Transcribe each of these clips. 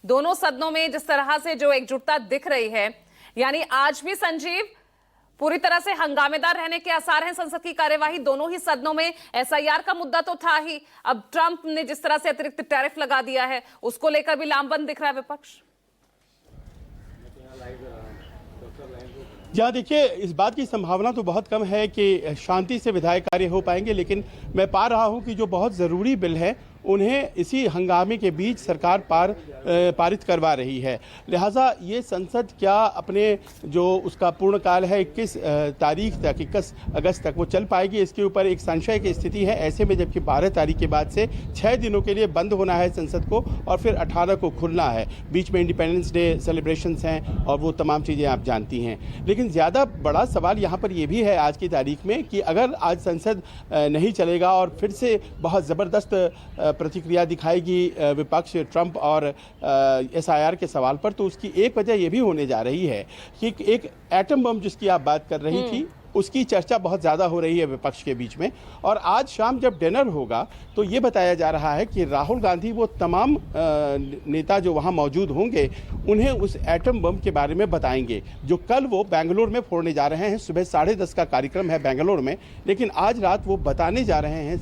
दोनों सदनों में जिस तरह से जो एकजुटता दिख रही है, यानी आज भी संजीव पूरी तरह से हंगामेदार रहने के आसार हैं संसद की कार्यवाही दोनों ही सदनों में। एसआईआर का मुद्दा तो था ही, अब ट्रंप ने जिस तरह से अतिरिक्त टैरिफ लगा दिया है उसको लेकर भी लामबंद दिख रहा है विपक्ष। जहाँ देखिए, इस बात की संभावना तो बहुत कम है कि शांति से विधायी कार्य हो पाएंगे, लेकिन मैं पा रहा हूँ कि जो बहुत ज़रूरी बिल है उन्हें इसी हंगामे के बीच सरकार पारित करवा रही है। लिहाजा ये संसद क्या अपने जो उसका पूर्णकाल है 21 तारीख तक, 21 अगस्त तक वो चल पाएगी, इसके ऊपर एक संशय की स्थिति है। ऐसे में जबकि 12 तारीख के बाद से 6 दिनों के लिए बंद होना है संसद को और फिर 18 को खुलना है। बीच में इंडिपेंडेंस डे सेलिब्रेशंस हैं और वो तमाम चीज़ें आप जानती हैं। लेकिन ज़्यादा बड़ा सवाल यहाँ पर ये भी है आज की तारीख में कि अगर आज संसद नहीं चलेगा और फिर से बहुत ज़बरदस्त प्रतिक्रिया दिखाएगी विपक्ष ट्रंप और एसआईआर के सवाल पर, तो उसकी एक वजह यह भी होने जा रही है कि एक एटम बम जिसकी आप बात कर रही थी उसकी चर्चा बहुत ज़्यादा हो रही है विपक्ष के बीच में। और आज शाम जब डिनर होगा तो ये बताया जा रहा है कि राहुल गांधी वो तमाम नेता जो वहाँ मौजूद होंगे उन्हें उस एटम बम के बारे में बताएंगे जो कल वो बेंगलोर में फोड़ने जा रहे हैं। सुबह 10:30 का कार्यक्रम है बेंगलोर में, लेकिन आज रात वो बताने जा रहे हैं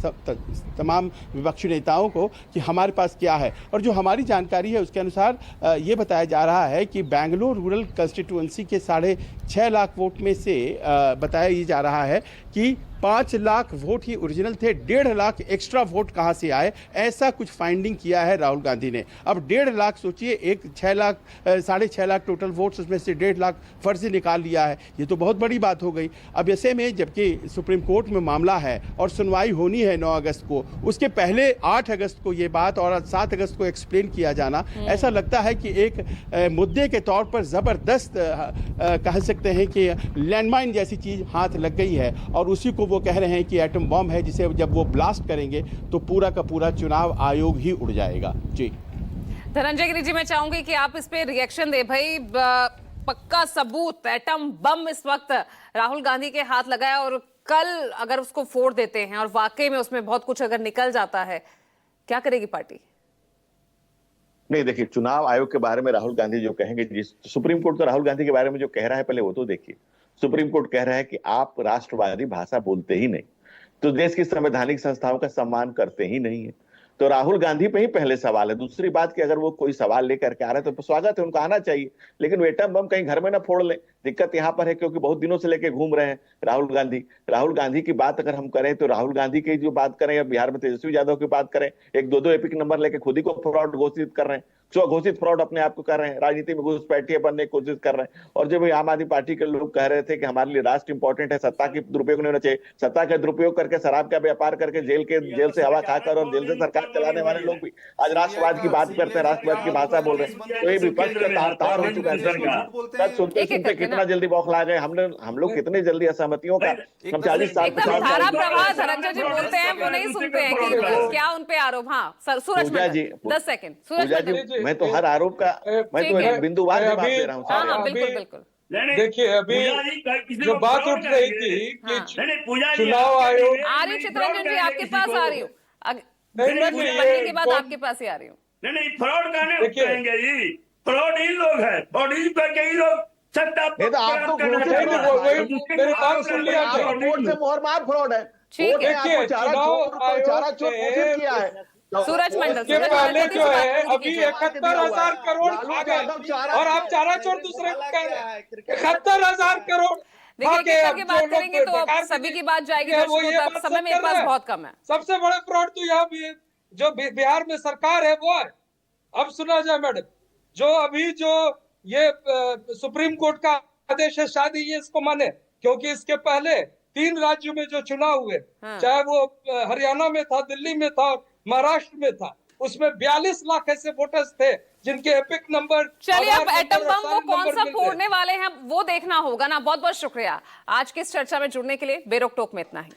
तमाम विपक्षी नेताओं को कि हमारे पास क्या है। और जो हमारी जानकारी है उसके अनुसार ये बताया जा रहा है कि बेंगलोर रूरल कंस्टिट्यूएंसी के 6.5 लाख वोट में से बताया ये जा रहा है कि 5 लाख वोट ही ओरिजिनल थे, 1.5 लाख एक्स्ट्रा वोट कहां से आए, ऐसा कुछ फाइंडिंग किया है राहुल गांधी ने। अब 1.5 लाख सोचिए, 6.5 लाख टोटल वोट्स, उसमें से 1.5 लाख फर्जी निकाल लिया है। ये तो बहुत बड़ी बात हो गई। अब ऐसे में जबकि सुप्रीम कोर्ट में मामला है और सुनवाई होनी है 9 अगस्त को, उसके पहले 8 अगस्त को ये बात और 7 अगस्त को एक्सप्लेन किया जाना, ऐसा लगता है कि एक मुद्दे के तौर पर जबरदस्त कह सकते हैं कि लैंडमाइन जैसी चीज हाथ लग गई है। और उसी को वो कह रहे हैं कि एटम बम है जिसे जब वो ब्लास्ट करेंगे तो पूरा का पूरा चुनाव आयोग ही उड़ जाएगा। जी धनंजय गिरी जी, मैं चाहूंगी कि आप इस पे रिएक्शन दे भाई। पक्का सबूत एटम बम इस वक्त राहुल गांधी के हाथ लगा है और कल अगर उसको फोड़ देते हैं और वाकई में उसमें बहुत कुछ अगर निकल जाता है, क्या करेगी पार्टी? नहीं, देखिए, चुनाव आयोग के बारे में राहुल गांधी जो कहेंगे, जिस सुप्रीम कोर्ट तो राहुल गांधी के बारे में जो कह रहा है पहले वो तो देखिए। सुप्रीम कोर्ट कह रहा है कि आप राष्ट्रवादी भाषा बोलते ही नहीं, तो देश की संवैधानिक संस्थाओं का सम्मान करते ही नहीं है। तो राहुल गांधी पे ही पहले सवाल है। दूसरी बात कि अगर वो कोई सवाल लेकर के आ रहे हैं तो स्वागत है, उनको आना चाहिए, लेकिन वो एटम बम कहीं घर में ना फोड़ ले। दिक्कत यहाँ पर है क्योंकि बहुत दिनों से लेके घूम रहे हैं राहुल गांधी की बात अगर हम करें तो राहुल गांधी की जो बात करें या बिहार में तेजस्वी यादव की बात करें, एक दो एपिक नंबर लेके खुद ही को फ्रॉड घोषित कर रहे हैं, घोषित फ्रॉड अपने आप को कर रहे हैं, राजनीति में घुसपैठिए बनने की कोशिश कर रहे हैं। और जब आम आदमी पार्टी के लोग कह रहे थे कि हमारे लिए राष्ट्र इंपॉर्टेंट है, सत्ता की दुरुपयोग नहीं होना चाहिए, सत्ता का दुरुपयोग करके शराब का व्यापार करके जेल से हवा खाकर और जेल से सरकार चलाने वाले लोग भी आज राष्ट्रवाद की बात करते हैं, राष्ट्रवाद की भाषा बोल रहे हैं। तो ये विपक्ष का तार हो चुका है। सुनते सुनते कितना जल्दी बौखला गए हम लोग, कितनी जल्दी असहमतियों का हम 40 साल धारा प्रवाह धनंजय जी बोलते हैं, वो नहीं सुनते हैं कि क्या उन पे आरोप। हाँ सर, सूरज जी 10 सेकंड। सूरज जी, मैं तो हर आरोप का मैं तो बिंदुवार जवाब दे रहा हूँ। हाँ बिल्कुल बिल्कुल। देखिए, अभी जो बात उठ रही थी कि चुनाव आयोग, आ रही चित्रंजन जी आपके पास आ रही हूँ, बनने के बाद आपके पास ही आ रही हूँ। नहीं, फ्रॉड कहने कहेंगे जी, फ्रॉड ही लोग है, फ्रॉड ही करके ही लोग सत्ता नहीं तो आप तो मेरी बात सुन लिया, वोट से मोहर मार फ्रॉड है। ठीक है, चारा चोर घोषित किया है। सूरज मंडल के पहले जो है अभी 71,000 करोड़ आ गए और आप चारा चोर दूसरे को कह रहे हैं 71,000 करोड़। देखिए की बात करेंगे तो सभी की बात जाएगी, समय मेरे पास बहुत कम है। सबसे बड़ा फ्रॉड तो यहाँ भी है, जो बिहार में सरकार है वो है। अब सुना जाए मैडम, जो अभी जो ये सुप्रीम कोर्ट का आदेश है, शायद ये इसको माने, क्योंकि इसके पहले 3 राज्यों में जो चुनाव हुए, चाहे वो हरियाणा में था, दिल्ली में था, महाराष्ट्र में था, उसमें 42 लाख ऐसे वोटर्स थे जिनके एपिक नंबर। चलिए, अब एटम बम वो कौन सा फोड़ने वाले हैं वो देखना होगा ना। बहुत बहुत शुक्रिया आज की इस चर्चा में जुड़ने के लिए। बेरोक टोक में इतना ही।